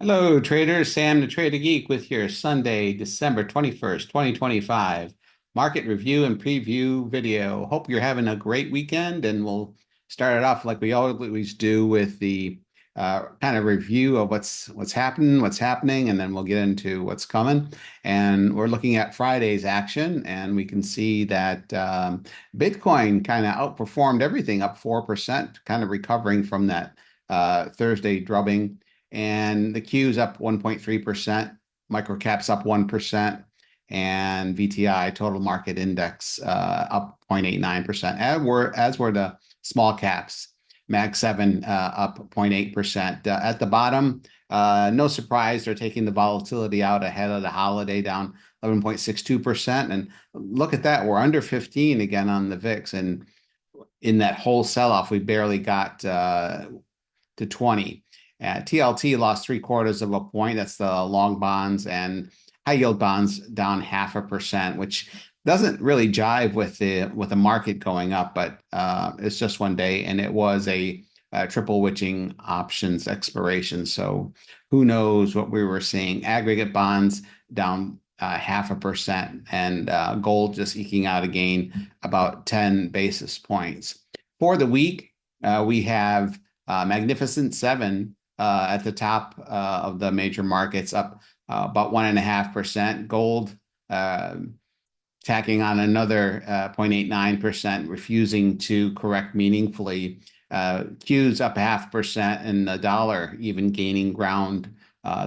Hello, traders. Sam the Trader Geek with your Sunday, December 21st, 2025 market review and preview video. Hope you're having a great weekend, and we'll start it off like we always do with the kind of review of what's happening, and then we'll get into what's coming. And we're looking at Friday's action, and we can see that Bitcoin kind of outperformed everything, up 4%, kind of recovering from that Thursday drubbing. And the Q's up 1.3%, microcaps up 1%, and VTI total market index up 0.89%. As were the small caps, Mag 7 up 0.8%. At the bottom, no surprise, they're taking the volatility out ahead of the holiday, down 11.62%. And look at that, we're under 15 again on the VIX. And in that whole sell-off, we barely got to 20. TLT lost 3/4 of a point. That's the long bonds, and high yield bonds down 0.5%, which doesn't really jive with the market going up, but it's just one day, and it was a triple witching options expiration. So who knows what we were seeing? Aggregate bonds down 0.5%, and gold just eking out a gain about 10 basis points. For the week, we have Magnificent Seven at the top of the major markets, up about 1.5%. Gold tacking on another 0.89%, refusing to correct meaningfully. Q's up 0.5%, and the dollar even gaining ground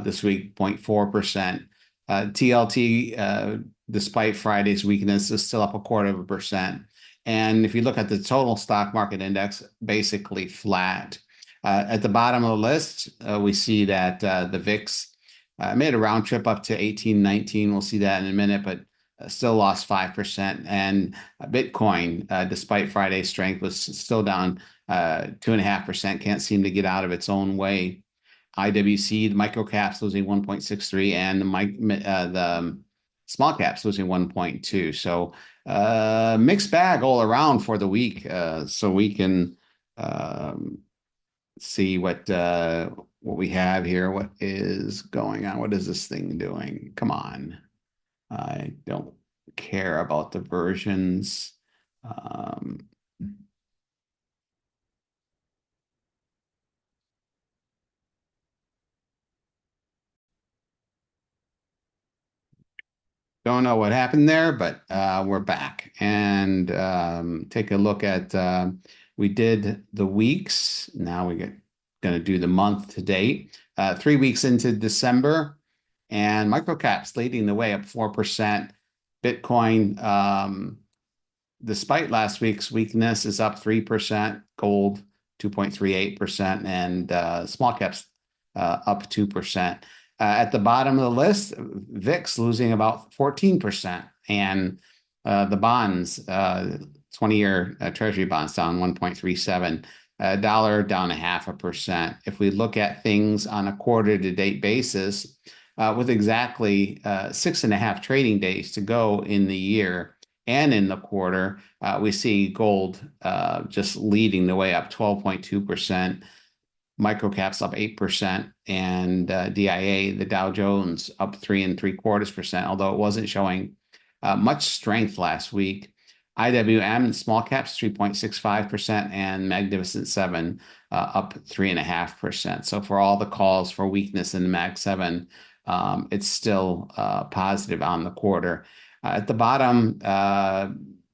this week, 0.4%. TLT, despite Friday's weakness, is still up 1/4%. And if you look at the total stock market index, basically flat. At the bottom of the list, we see that the VIX made a round trip up to 1819. We'll see that in a minute, but still lost 5%. And Bitcoin, despite Friday's strength, was still down 2.5%. Can't seem to get out of its own way. IWC, the microcaps losing 1.63, and the small caps losing 1.2. So mixed bag all around for the week. So we can see what we have here. What is going on? What is this thing doing? Come on. I don't care about the versions. Don't know what happened there, but we're back. And take a look at, we did the weeks. Now we're going to do the month to date. 3 weeks into December, and microcaps leading the way, up 4%. Bitcoin, despite last week's weakness, is up 3%. Gold, 2.38%, and small caps up 2%. At the bottom of the list, VIX losing about 14%, and the bonds, 20-year Treasury bonds down 1.37, dollar down 0.5%. If we look at things on a quarter-to-date basis, with exactly 6.5 trading days to go in the year and in the quarter, we see gold just leading the way, up 12.2%. Microcaps up 8%, and DIA, the Dow Jones, up 3.75%, although it wasn't showing much strength last week. IWM, small caps, 3.65%, and Magnificent Seven up 3.5%. So for all the calls for weakness in the Mag 7, it's still positive on the quarter. At the bottom,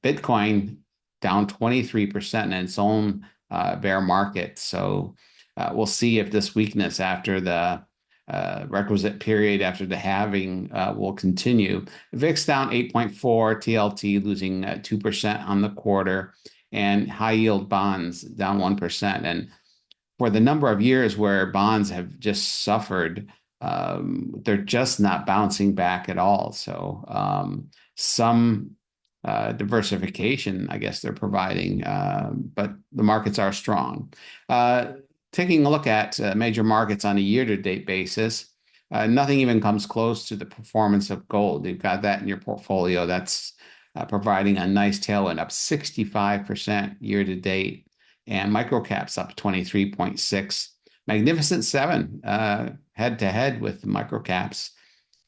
Bitcoin down 23% in its own bear market. So we'll see if this weakness after the requisite period after the halving will continue. VIX down 8.4, TLT losing 2% on the quarter, and high yield bonds down 1%. And for the number of years where bonds have just suffered, they're just not bouncing back at all. So some diversification, I guess they're providing, but the markets are strong. Taking a look at major markets on a year-to-date basis, nothing even comes close to the performance of gold. You've got that in your portfolio. That's providing a nice tailwind, up 65% year-to-date, and microcaps up 23.6. Magnificent Seven, head to head with the microcaps.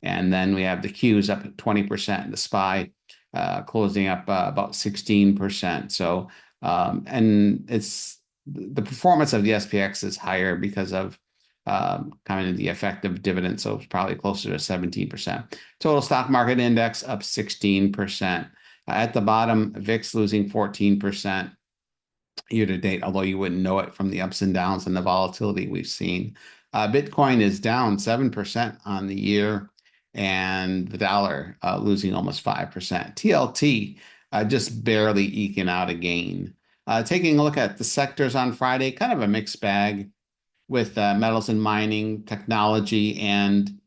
And then we have the Qs up at 20%, the SPY closing up about 16%. So, and it's the performance of the SPX is higher because of kind of the effective dividend. So it's probably closer to 17%. Total stock market index up 16%. At the bottom, VIX losing 14% year to date, although you wouldn't know it from the ups and downs and the volatility we've seen. Bitcoin is down 7% on the year, and the dollar losing almost 5%. TLT just barely eking out a gain. Taking a look at the sectors on Friday, kind of a mixed bag with metals and mining, technology, and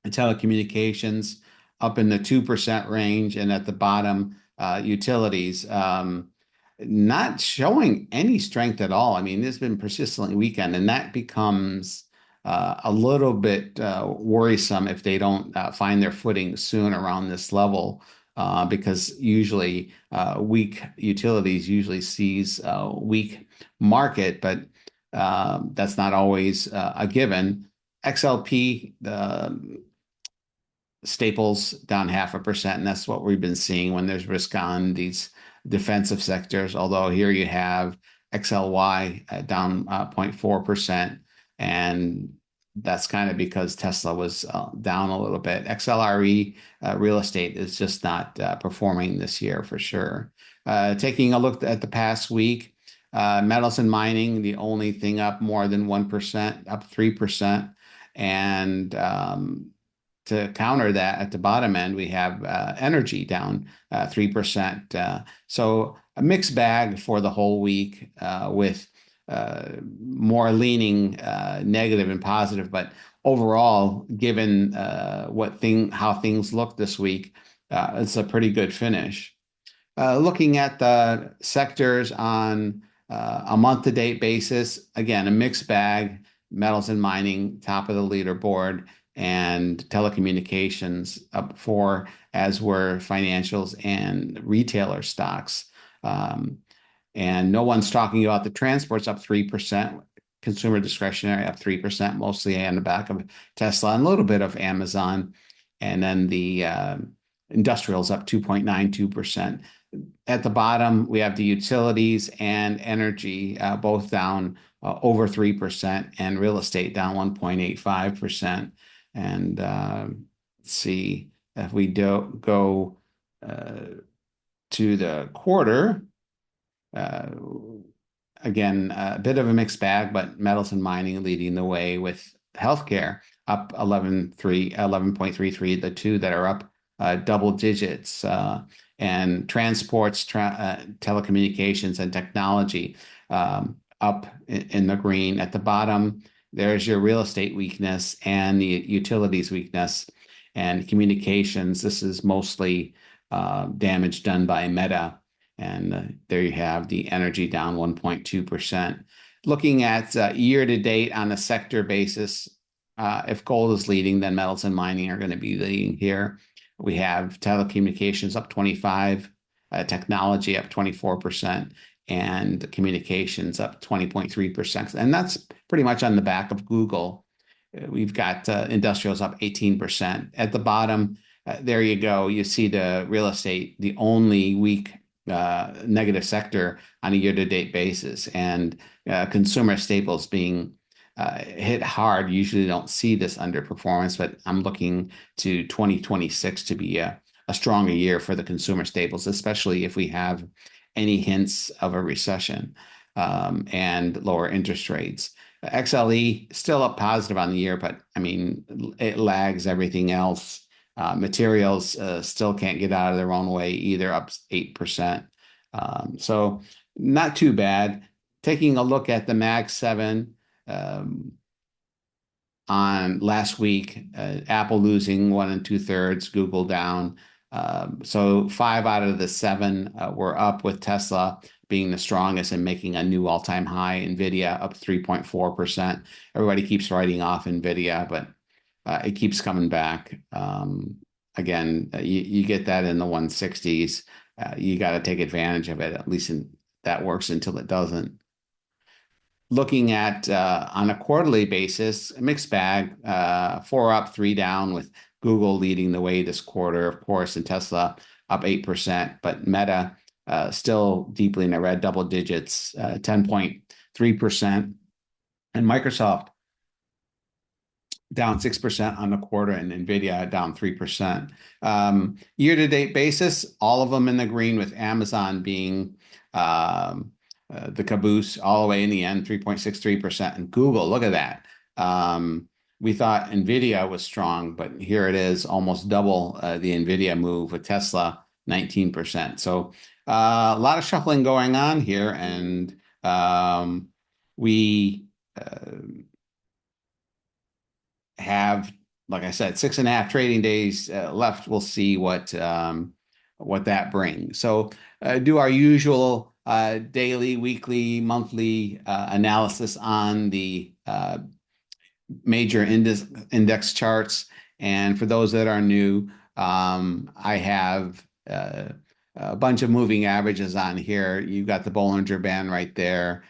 telecommunications up in the 2% range, and at the bottom, utilities. Not showing any strength at all. I mean, it's been persistently weakened, and that becomes a little bit worrisome if they don't find their footing soon around this level, because usually weak utilities usually sees a weak market, but that's not always a given. XLP, staples down 0.5%, and that's what we've been seeing when there's risk on these defensive sectors. Although here you have XLY down 0.4%, and that's kind of because Tesla was down a little bit. XLRE real estate is just not performing this year for sure. Taking a look at the past week, metals and mining, the only thing up more than 1%, up 3%, and to counter that, at the bottom end, we have energy down 3%. So a mixed bag for the whole week, with more leaning negative and positive. But overall, given how things look this week, it's a pretty good finish. Looking at the sectors on a month-to-date basis, again, a mixed bag. Metals and mining, top of the leaderboard, and telecommunications up 4, as were financials and retailer stocks. And no one's talking about the transports up 3%, consumer discretionary up 3%, mostly on the back of Tesla and a little bit of Amazon. And then the industrials up 2.92%. At the bottom, we have the utilities and energy both down over 3%, and real estate down 1.85%. And let's see if we go to the quarter. Again, a bit of a mixed bag, but metals and mining leading the way, with healthcare up 11.33, the two that are up double digits, and transports, telecommunications, and technology up in the green. At the bottom, there's your real estate weakness and the utilities weakness, and communications. This is mostly damage done by Meta. And there you have the energy down 1.2%. Looking at year to date on a sector basis, if gold is leading, then metals and mining are going to be leading here. We have telecommunications up 25, technology up 24%, and communications up 20.3%. And that's pretty much on the back of Google. We've got industrials up 18%. At the bottom, there you go. You see the real estate, the only weak negative sector on a year-to-date basis, and consumer staples being hit hard. Usually don't see this underperformance, but I'm looking to 2026 to be a stronger year for the consumer staples, especially if we have any hints of a recession and lower interest rates. XLE still up positive on the year, but I mean, it lags everything else. Materials still can't get out of their own way either, up 8%. So not too bad. Taking a look at the Mag 7 on last week, Apple losing 1 2/3, Google down. So 5 out of the 7 were up, with Tesla being the strongest and making a new all-time high. NVIDIA up 3.4%. Everybody keeps writing off NVIDIA, but it keeps coming back. Again, you get that in the 160s. You got to take advantage of it. At least that works until it doesn't. looking at on a quarterly basis, a mixed bag, four up, three down, with Google leading the way this quarter, of course, and Tesla up 8%, but Meta still deeply in the red, double digits, 10.3%, and Microsoft down 6% on the quarter, and Nvidia down 3%. Year-to-date basis, all of them in the green, with Amazon being the caboose all the way in the end, 3.63%. And Google, look at that. We thought Nvidia was strong, but here it is, almost double the Nvidia move, with Tesla 19%. So a lot of shuffling going on here, and we have, like I said, 6.5 trading days left. We'll see what that brings. So do our usual daily, weekly, monthly analysis on the major index charts. And for those that are new, I have a bunch of moving averages on here. You've got the Bollinger Band right there.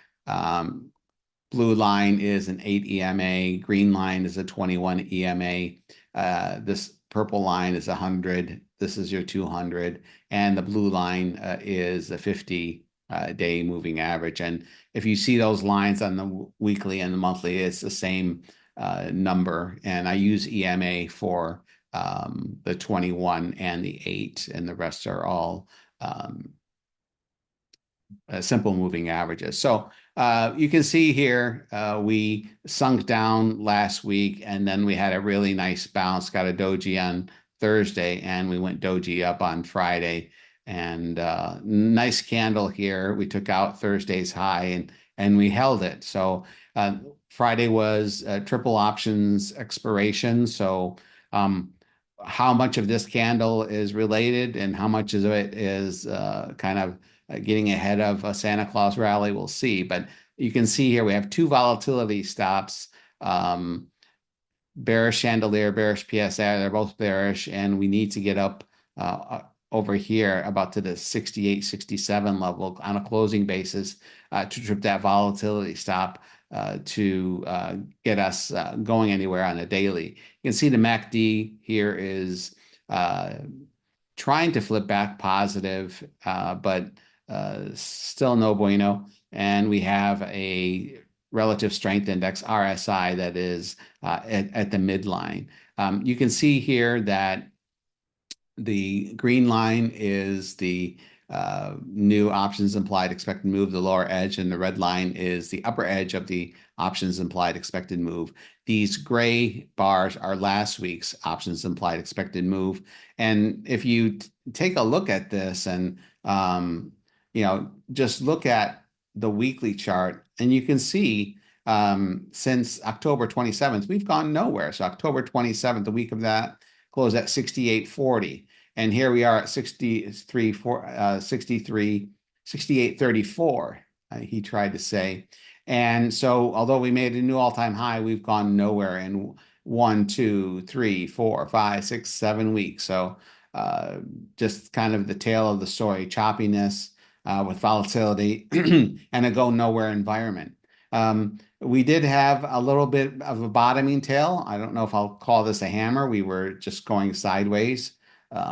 Blue line is an 8 EMA, green line is a 21 EMA. This purple line is 100. This is your 200. And the blue line is a 50-day moving average. And if you see those lines on the weekly and the monthly, it's the same number. And I use EMA for the 21 and the 8, and the rest are all simple moving averages. So you can see here, we sunk down last week, and then we had a really nice bounce, got a doji on Thursday, and we went doji up on Friday. And nice candle here. We took out Thursday's high, and we held it. So Friday was triple options expiration. So how much of this candle is related and how much of it is kind of getting ahead of a Santa Claus rally, we'll see. But you can see here we have two volatility stops, bearish chandelier, bearish PSI. They're both bearish, and we need to get up over here about to the 68, 67 level on a closing basis to trip that volatility stop to get us going anywhere on a daily. You can see the MACD here is trying to flip back positive, but still no bueno. And we have a relative strength index, RSI, that is at the midline. You can see here that the green line is the new options implied expected move, the lower edge, and the red line is the upper edge of the options implied expected move. These gray bars are last week's options implied expected move. And if you take a look at this and just look at the weekly chart, and you can see since October 27th, we've gone nowhere. So October 27th, the week of that, closed at 68.40. And here we are at 68.34, he tried to say. And so although we made a new all-time high, we've gone nowhere in 1, 2, 3, 4, 5, 6, 7 weeks. So just kind of the tail of the story, choppiness with volatility and a go nowhere environment. We did have a little bit of a bottoming tail. I don't know if I'll call this a hammer. We were just going sideways.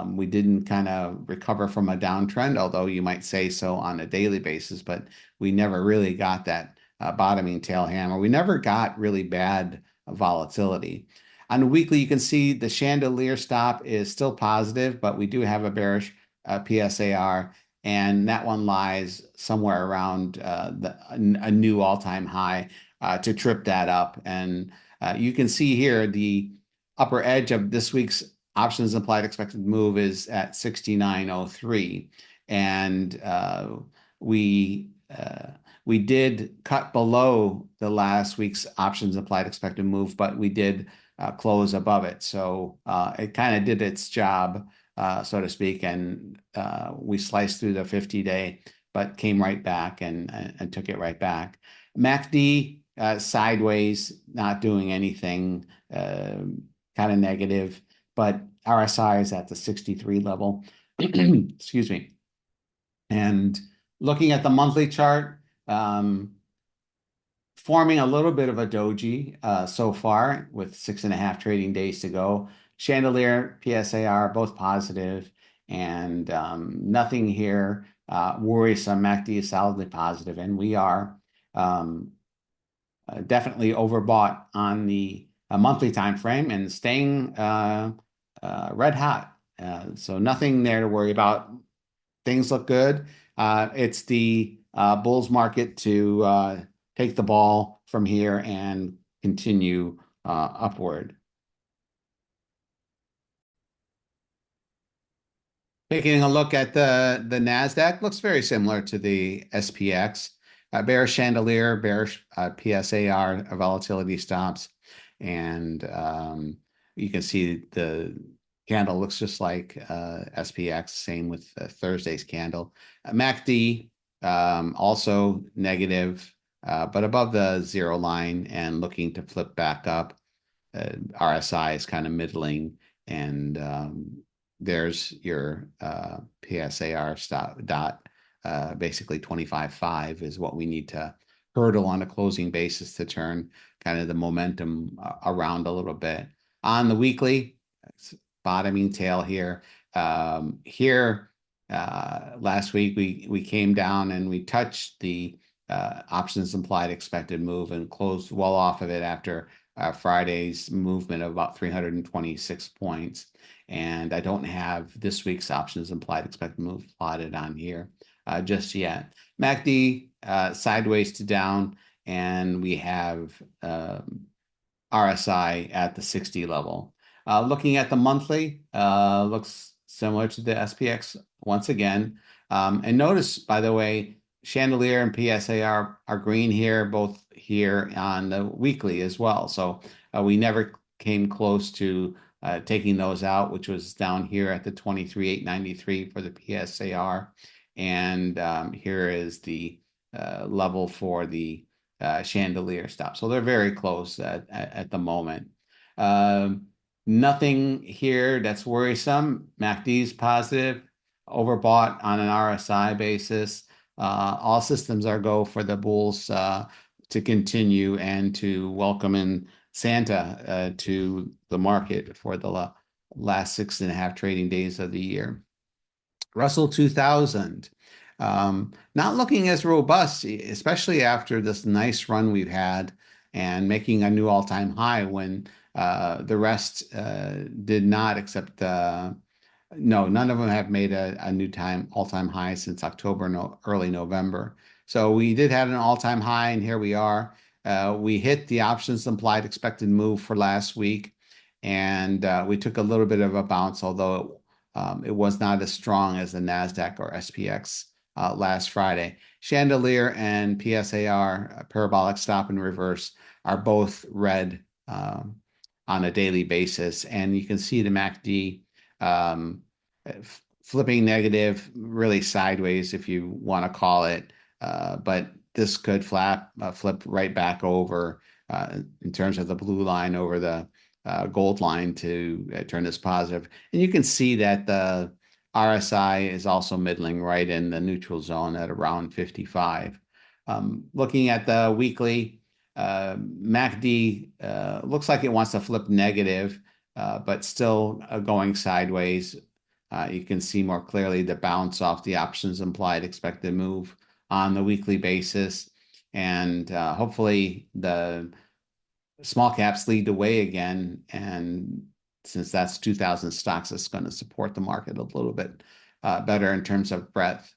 We didn't kind of recover from a downtrend, although you might say so on a daily basis, but we never really got that bottoming tail hammer. We never got really bad volatility. On the weekly, you can see the chandelier stop is still positive, but we do have a bearish PSAR, and that one lies somewhere around a new all-time high to trip that up. And you can see here the upper edge of this week's options implied expected move is at 69.03, and we did cut below the last week's options implied expected move, but we did close above it. So it kind of did its job, so to speak, and we sliced through the 50-day, but came right back and took it right back. MACD sideways, not doing anything, kind of negative, but RSI is at the 63 level. Excuse me. And looking at the monthly chart, forming a little bit of a doji so far with 6.5 trading days to go. Chandelier, PSAR, both positive, and nothing here worrisome. MACD is solidly positive, and we are um, definitely overbought on the monthly time frame and staying red hot. So nothing there to worry about. Things look good. It's the Bulls market to take the ball from here and continue upward. Taking a look at the Nasdaq, looks very similar to the SPX. Bearish chandelier, bearish PSAR volatility stops, and you can see the candle looks just like SPX. Same with Thursday's candle. MACD also negative, but above the zero line and looking to flip back up. RSI is kind of middling, and there's your PSAR stop dot. Basically 25.5 is what we need to hurdle on a closing basis to turn kind of the momentum around a little bit. On the weekly, bottoming tail here. Last week we came down and we touched the options implied expected move and closed well off of it after Friday's movement of about 326 points. And I don't have this week's options implied expected move plotted on here just yet. MACD sideways to down, and we have RSI at the 60 level. Looking at the monthly, looks similar to the SPX once again. And notice, by the way, Chandelier and PSA are green here, both here on the weekly as well. So we never came close to taking those out, which was down here at the 23,893 for the PSAR. And here is the level for the chandelier stop. So they're very close at the moment. Nothing here that's worrisome. MACD is positive, overbought on an RSI basis. All systems are go for the bulls to continue and to welcome in Santa to the market for the last 6.5 trading days of the year. Russell 2000, not looking as robust, especially after this nice run we've had and making a new all-time high when the rest did not, except no, none of them have made a new all-time high since October, early November. So we did have an all-time high, and here we are. We hit the options implied expected move for last week, and we took a little bit of a bounce, although it was not as strong as the NASDAQ or SPX last Friday. Chandelier and PSAR, parabolic stop and reverse, are both red on a daily basis. And you can see the MACD flipping negative, really sideways, if you want to call it. But this could flip right back over in terms of the blue line over the gold line to turn this positive. And you can see that the RSI is also middling right in the neutral zone at around 55. Looking at the weekly, MACD looks like it wants to flip negative, but still going sideways. You can see more clearly the bounce off the options implied expected move on the weekly basis. And hopefully the small caps lead the way again. And since that's 2,000 stocks, it's going to support the market a little bit better in terms of breadth.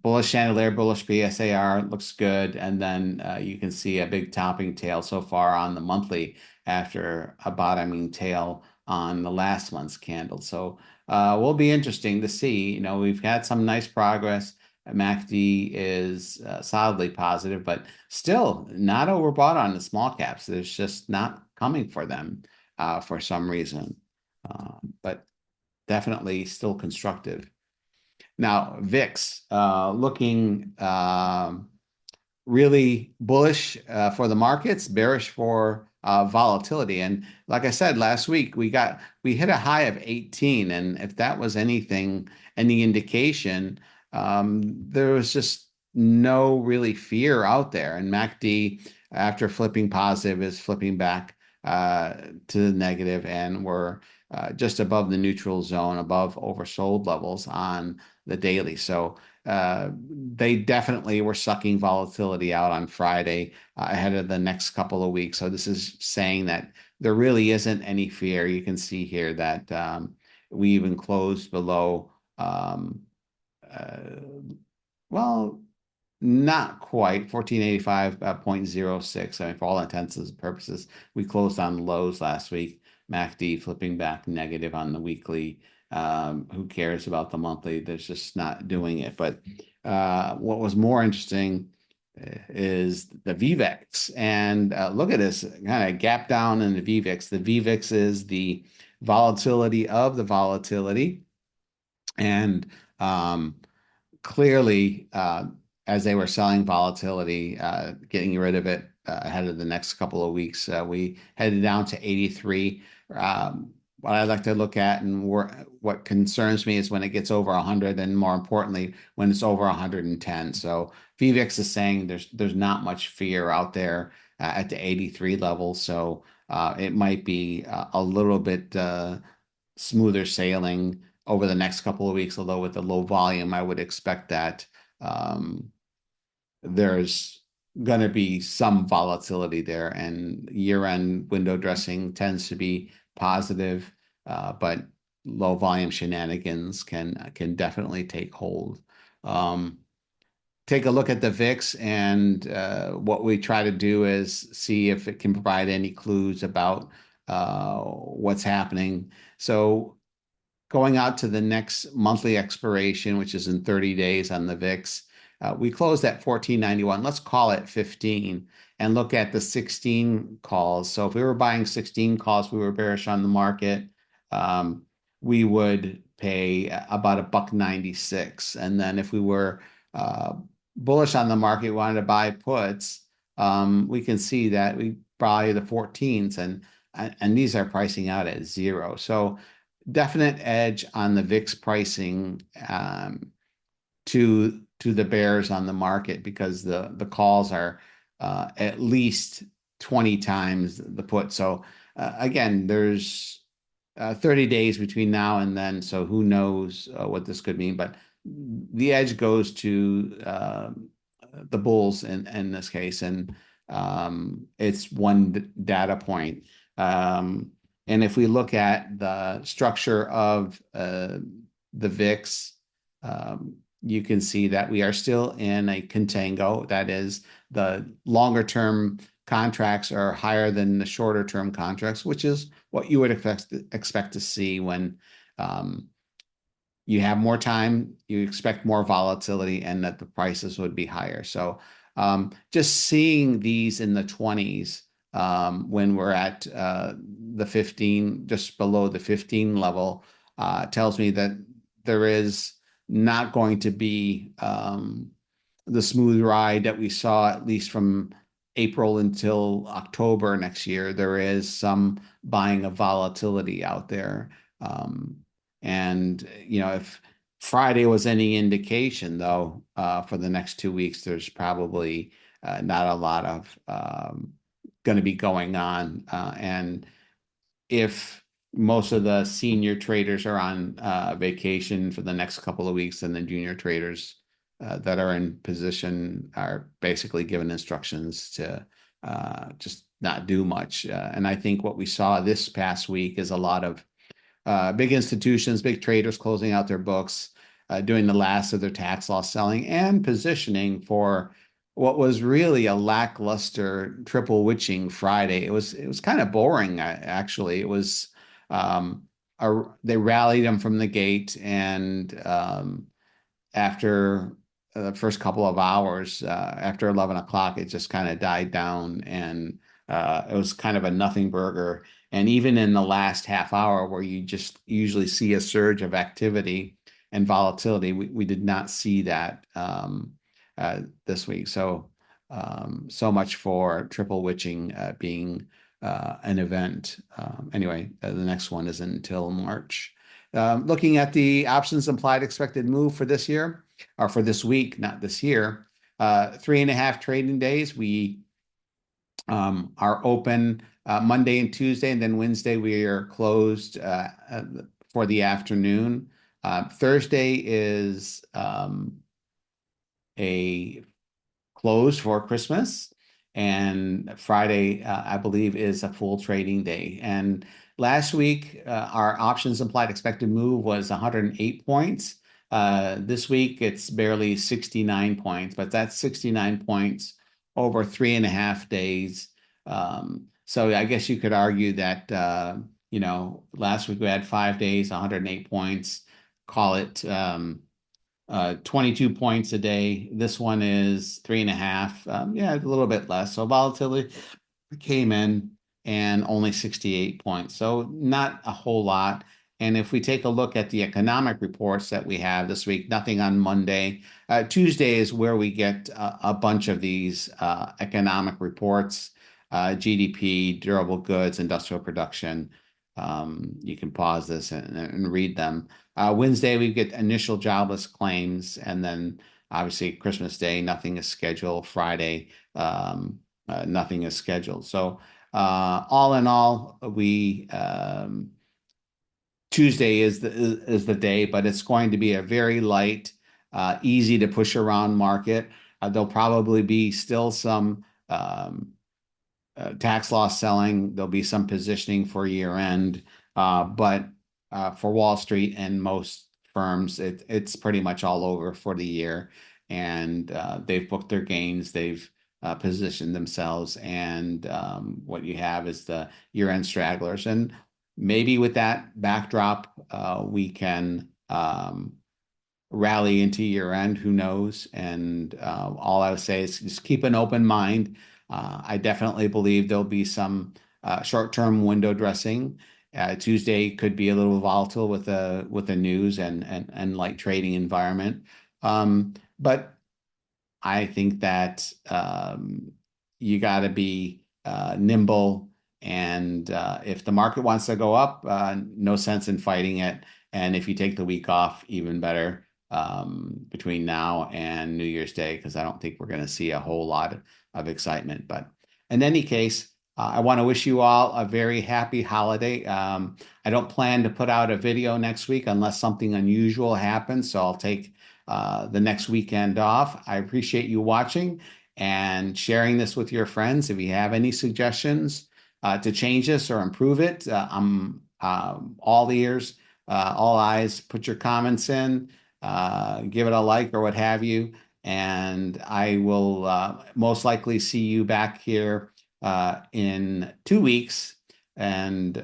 Bullish chandelier, bullish PSAR looks good. And then you can see a big topping tail so far on the monthly after a bottoming tail on the last month's candle. So will be interesting to see. You know, we've had some nice progress. MACD is solidly positive, but still not overbought on the small caps. There's just not coming for them for some reason, but definitely still constructive. Now, VIX looking really bullish for the markets, bearish for volatility. And like I said last week, we hit a high of 18, and if that was any indication, there was just no really fear out there. And MACD, after flipping positive, is flipping back to the negative, and we're just above the neutral zone, above oversold levels on the daily. So they definitely were sucking volatility out on Friday ahead of the next couple of weeks. So this is saying that there really isn't any fear. You can see here that we even closed below, uh, well, not quite 1485.06. I mean, for all intents and purposes, we closed on lows last week. MACD flipping back negative on the weekly. Who cares about the monthly? There's just not doing it. But what was more interesting is the VVIX. And look at this kind of gap down in the VVIX. The VVIX is the volatility of the volatility. And clearly, as they were selling volatility, getting rid of it ahead of the next couple of weeks, we headed down to 83. What I'd like to look at and what concerns me is when it gets over 100, and more importantly, when it's over 110. So VVIX is saying there's not much fear out there at the 83 level. So it might be a little bit smoother sailing over the next couple of weeks, although with the low volume, I would expect that there's going to be some volatility there, and year-end window dressing tends to be positive, but low volume shenanigans can definitely take hold. Take a look at the VIX, and what we try to do is see if it can provide any clues about what's happening. So going out to the next monthly expiration, which is in 30 days on the VIX, we closed at 1491. Let's call it 15 and look at the 16 calls. So if we were buying 16 calls, we were bearish on the market, we would pay about $1.96. And then if we were bullish on the market, wanted to buy puts, we can see that we buy the 14s, and these are pricing out at zero. So definite edge on the VIX pricing to the bears on the market, because the calls are at least 20 times the put. So again, there's 30 days between now and then, so who knows what this could mean. But the edge goes to the bulls in this case, and it's one data point. And if we look at the structure of the VIX, you can see that we are still in a contango. That is, the longer term contracts are higher than the shorter term contracts, which is what you would expect to see when you have more time, you expect more volatility, and that the prices would be higher. So just seeing these in the 20s, when we're at the 15, just below the 15 level, tells me that there is not going to be the smooth ride that we saw, at least from April until October next year. There is some buying of volatility out there. And, if Friday was any indication, though, for the next 2 weeks, there's probably not a lot of going to be going on. And if most of the senior traders are on vacation for the next couple of weeks, and the junior traders that are in position are basically given instructions to just not do much. And I think what we saw this past week is a lot of big institutions, big traders closing out their books, doing the last of their tax loss selling, and positioning for what was really a lackluster triple witching Friday. It was kind of boring, actually. It was they rallied them from the gate, and after the first couple of hours, after 11 o'clock, it just kind of died down, and it was kind of a nothing burger. And even in the last half hour, where you just usually see a surge of activity and volatility, we did not see that this week. So so much for triple witching being an event. Anyway, the next one isn't until March. Looking at the options implied expected move for this year, or for this week, not this year, 3.5 trading days. We are open Monday and Tuesday, and then Wednesday we are closed for the afternoon. Thursday is a close for Christmas, and Friday, I believe, is a full trading day. And last week, our options implied expected move was 108 points. This week, it's barely 69 points, but that's 69 points over 3.5 days. So I guess you could argue that, last week we had 5 days, 108 points. Call it 22 points a day. This one is 3.5. Yeah, a little bit less. So volatility came in and only 68 points. So not a whole lot. And if we take a look at the economic reports that we have this week, nothing on Monday. Tuesday is where we get a bunch of these economic reports, GDP, durable goods, industrial production. You can pause this and read them. Wednesday, we get initial jobless claims, and then obviously Christmas Day, nothing is scheduled. Friday, nothing is scheduled. So all in all, we Tuesday is the day, but it's going to be a very light, easy to push around market. There'll probably be still some tax loss selling. There'll be some positioning for year end, but for Wall Street and most firms, it's pretty much all over for the year, and they've booked their gains. They've positioned themselves, and what you have is the year-end stragglers. And maybe with that backdrop, we can rally into year end. Who knows? And all I would say is just keep an open mind. I definitely believe there'll be some short-term window dressing. Tuesday could be a little volatile with the news and light trading environment. But I think that you got to be nimble, and if the market wants to go up, no sense in fighting it. And if you take the week off, even better between now and New Year's Day, because I don't think we're going to see a whole lot of excitement. But in any case, I want to wish you all a very happy holiday. I don't plan to put out a video next week unless something unusual happens, so I'll take the next weekend off. I appreciate you watching and sharing this with your friends. If you have any suggestions to change this or improve it, I'm all ears, all eyes. Put your comments in, give it a like or what have you, and I will most likely see you back here in 2 weeks and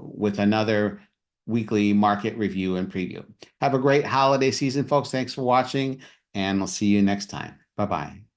with another weekly market review and preview. Have a great holiday season, folks. Thanks for watching, and we'll see you next time. Bye-bye.